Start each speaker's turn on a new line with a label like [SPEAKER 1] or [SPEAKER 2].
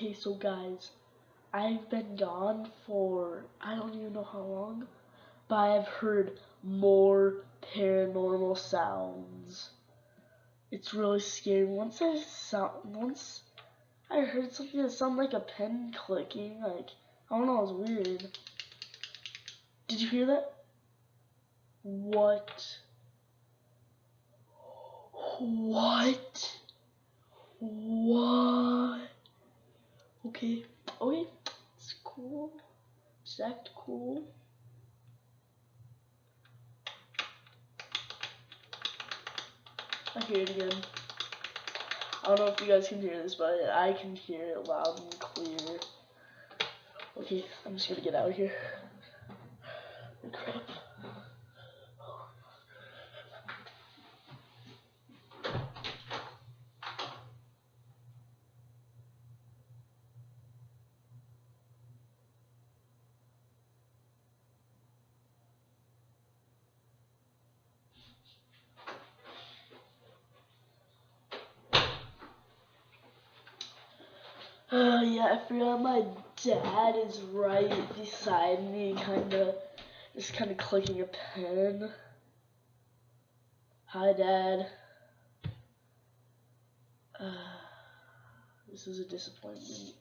[SPEAKER 1] Okay, so guys, I've been gone for I don't even know how long, but I've heard more paranormal sounds. It's really scary. Once I heard something that sounded like a pen clicking, like I don't know, it was weird. Did you hear that? What? What? What? Okay, okay, it's cool. Just act cool. I hear it again. I don't know if you guys can hear this, but I can hear it loud and clear. Okay, I'm just gonna get out of here. Crap. Yeah, I forgot my dad is right beside me, just kinda clicking a pen. Hi, Dad. This is a disappointment.